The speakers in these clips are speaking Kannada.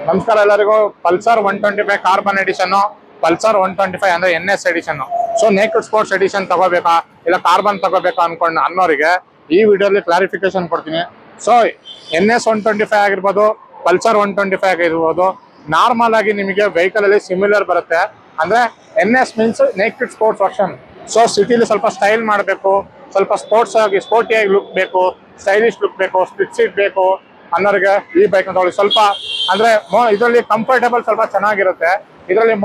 ನಮಸ್ಕಾರ ಎಲ್ಲರಿಗೂ. ಪಲ್ಸರ್ 125 ಕಾರ್ಬನ್ ಎಡಿಷನ್, ಪಲ್ಸರ್ 125 ಅಂದ್ರೆ NS edition. So naked sports edition ತಗೋಬೇಕಾ ಇಲ್ಲ ಕಾರ್ಬನ್ ತಗೋಬೇಕಾ ಅನ್ನೋರಿಗೆ ಈ ವಿಡಿಯೋಲಿ ಕ್ಲಾರಿಫಿಕೇಶನ್ ಕೊಡ್ತೀನಿ. ಸೊ NS 125 ಆಗಿರ್ಬೋದು, ಪಲ್ಸರ್ 125 ಆಗಿರ್ಬೋದು, ನಾರ್ಮಲ್ ಆಗಿ ನಿಮಗೆ ವೆಹಿಕಲ್ ಅಲ್ಲಿ ಸಿಮಿಲರ್ ಬರುತ್ತೆ. ಅಂದ್ರೆ NS means naked sports version. So ಸಿಟಿಲಿ ಸ್ವಲ್ಪ ಸ್ಟೈಲ್ ಮಾಡಬೇಕು, ಸ್ವಲ್ಪ ಸ್ಪೋರ್ಟಿಯಾಗಿ ಲುಕ್ ಬೇಕು, ಸ್ಟೈಲಿಶ್ ಲುಕ್ ಬೇಕು, ಸ್ಪಿಟ್ ಸೀಟ್ ಬೇಕು ಅನ್ನೋರಿಗೆ ಈ ಬೈಕ್ ತಗೊಳ್ಳಿ. ಸ್ವಲ್ಪ ಅಂದ್ರೆ ಇದರಲ್ಲಿ ಕಂಫರ್ಟೇಬಲ್ ಸ್ವಲ್ಪ ಚೆನ್ನಾಗಿರುತ್ತೆ. ಇದರಲ್ಲಿ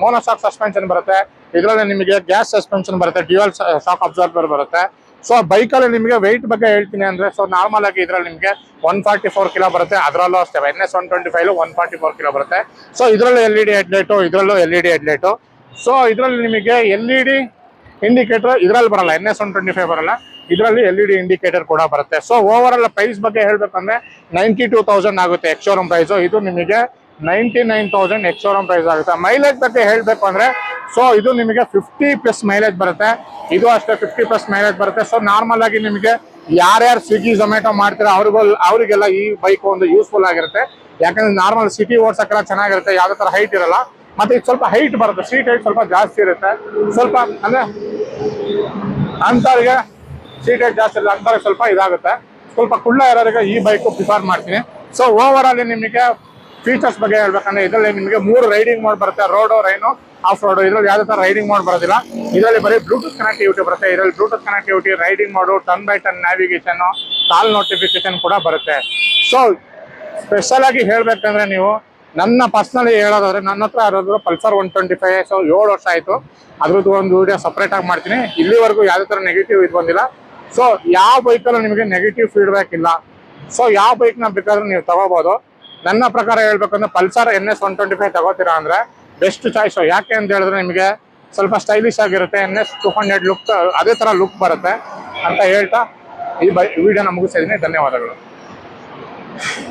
ಮೋನೋಶಾಕ್ ಸಸ್ಪೆನ್ಷನ್ ಬರುತ್ತೆ, ಇದರಲ್ಲಿ ನಿಮಗೆ ಗ್ಯಾಸ್ ಸಸ್ಪೆನ್ಷನ್ ಬರುತ್ತೆ, ಡ್ಯೂಯಲ್ ಶಾಕ್ ಅಬ್ಸಾರ್ಬರ್ ಬರುತ್ತೆ. ಸೊ ಬೈಕಲ್ಲಿ ನಿಮಗೆ ವೆಯ್ಟ್ ಬಗ್ಗೆ ಹೇಳ್ತೀನಿ ಅಂದ್ರೆ, ಸೊ ನಾರ್ಮಲ್ ಆಗಿ ಇದರಲ್ಲಿ ನಿಮಗೆ 144 ಕಿಲೋ ಬರುತ್ತೆ. ಅದರಲ್ಲೂ ಅಷ್ಟೇ NS 125 144 ಕಿಲೋ ಬರುತ್ತೆ. ಸೊ ಇದರಲ್ಲೂ LED ಹೆಡ್ಲೈಟು, ಇದರಲ್ಲೂ LED ಹೆಡ್ಲೈಟು. ಸೊ ಇದರಲ್ಲಿ ನಿಮಗೆ LED ಇಂಡಿಕೇಟರ್ ಇದರಲ್ಲಿ ಬರಲ್ಲ, NS 125 ಬರಲ್ಲ. ಇದರಲ್ಲಿ LED ಇಂಡಿಕೇಟರ್ ಕೂಡ ಬರುತ್ತೆ. ಸೊ ಓವರ್ ಆಲ್ ಪ್ರೈಸ್ ಬಗ್ಗೆ ಹೇಳ್ಬೇಕಂದ್ರೆ 92,000 ಆಗುತ್ತೆ ಎಕ್ಸ್ ಶೋರೂಮ್ ಪ್ರೈಸ್. ಇದು ನಿಮಗೆ 99,000 ಎಕ್ಸ್ ಶೋರೂಮ್ ಪ್ರೈಸ್ ಆಗುತ್ತೆ. ಮೈಲೇಜ್ ಬಗ್ಗೆ ಹೇಳ್ಬೇಕು ಅಂದ್ರೆ, ಸೊ ಇದು ನಿಮಗೆ 50+ ಮೈಲೇಜ್ ಬರುತ್ತೆ. ಇದು ಅಷ್ಟೇ 50+ ಮೈಲೇಜ್ ಬರುತ್ತೆ. ಸೊ ನಾರ್ಮಲ್ ಆಗಿ ನಿಮಗೆ ಯಾರ್ಯಾರು ಸ್ವಿಗ್ಗಿ ಝೊಮ್ಯಾಟೊ ಮಾಡ್ತೀರಾ ಅವರಿಗೆಲ್ಲ ಈ ಬೈಕ್ ಒಂದು ಯೂಸ್ಫುಲ್ ಆಗಿರುತ್ತೆ. ಯಾಕಂದ್ರೆ ನಾರ್ಮಲ್ ಸಿಟಿ ಓಡ್ಸಕ್ಕೆಲ್ಲ ಚೆನ್ನಾಗಿರುತ್ತೆ, ಯಾವ್ದೇ ತರ ಹೈಟ್ ಇರಲ್ಲ. ಮತ್ತೆ ಇದು ಸ್ವಲ್ಪ ಹೈಟ್ ಬರುತ್ತೆ, ಸೀಟ್ ಹೈಟ್ ಸ್ವಲ್ಪ ಜಾಸ್ತಿ ಇರುತ್ತೆ. ಸ್ವಲ್ಪ ಅಂದ್ರೆ ಅಂತವ್ರಿಗೆ ಸೀಟ್ ಹೈಟ್ ಜಾಸ್ತಿ ಇರುತ್ತೆ, ಅಂತವ್ರಿಗೆ ಸ್ವಲ್ಪ ಇದಾಗುತ್ತೆ. ಸ್ವಲ್ಪ ಕುಳ್ಳ ಇರೋರಿಗೆ ಈ ಬೈಕು ಪ್ರಿಫರ್ ಮಾಡ್ತೀನಿ. ಸೊ ಓವರ್ ಆಲ್ ನಿಮಗೆ ಫೀಚರ್ಸ್ ಬಗ್ಗೆ ಹೇಳ್ಬೇಕಂದ್ರೆ, ಇದರಲ್ಲಿ ನಿಮಗೆ 3 ರೈಡಿಂಗ್ ಮೋಡ್ ಬರುತ್ತೆ: ರೋಡು, ರೈನು, ಆಫ್ ರೋಡು. ಇದರಲ್ಲಿ ಯಾವುದೇ ತರ ರೈಡಿಂಗ್ ಮೋಡ್ ಬರೋದಿಲ್ಲ. ಇದರಲ್ಲಿ ಬರೀ ಬ್ಲೂಟೂತ್ ಕನೆಕ್ಟಿವಿಟಿ ಬರುತ್ತೆ. ಇದರಲ್ಲಿ Bluetooth connectivity, riding mode, turn by turn navigation, call notification ಕೂಡ ಬರುತ್ತೆ. ಸೊ ಸ್ಪೆಷಲ್ ಆಗಿ ಹೇಳ್ಬೇಕಂದ್ರೆ, ನೀವು ನನ್ನ ಪರ್ಸನಲಿ ಹೇಳೋದಾದ್ರೆ, ನನ್ನ ಹತ್ರ ಇರೋದು ಪಲ್ಸರ್ 125. ಸೊ 7 ವರ್ಷ ಆಯ್ತು. ಅದ್ರದ್ದು ಒಂದು ವಿಡಿಯೋ ಸಪ್ರೇಟ್ ಆಗಿ ಮಾಡ್ತೀನಿ. ಇಲ್ಲಿವರೆಗೂ ಯಾವುದೇ ತರ ನೆಗೆಟಿವ್ ಇದು ಬಂದಿಲ್ಲ. ಸೊ ಯಾವ ಬೈಕಲ್ಲೂ ನಿಮಗೆ ನೆಗೆಟಿವ್ ಫೀಡ್ಬ್ಯಾಕ್ ಇಲ್ಲ. ಸೊ ಯಾವ ಬೈಕ್ನ ಬೇಕಾದ್ರೂ ನೀವು ತಗೋಬಹುದು. ನನ್ನ ಪ್ರಕಾರ ಹೇಳ್ಬೇಕಂದ್ರೆ ಪಲ್ಸರ್ NS 125 ತಗೋತೀರಾ ಅಂದ್ರೆ ಬೆಸ್ಟ್ ಚಾಯ್ಸ್. ಯಾಕೆ ಅಂತ ಹೇಳಿದ್ರೆ, ನಿಮಗೆ ಸ್ವಲ್ಪ ಸ್ಟೈಲಿಶ್ ಆಗಿರುತ್ತೆ. NS 200 ಲುಕ್ ಅದೇ ತರ ಲುಕ್ ಬರುತ್ತೆ ಅಂತ ಹೇಳ್ತಾ ಈ ವಿಡಿಯೋನ ಮುಗಿಸಿದ್ದೀನಿ. ಧನ್ಯವಾದಗಳು.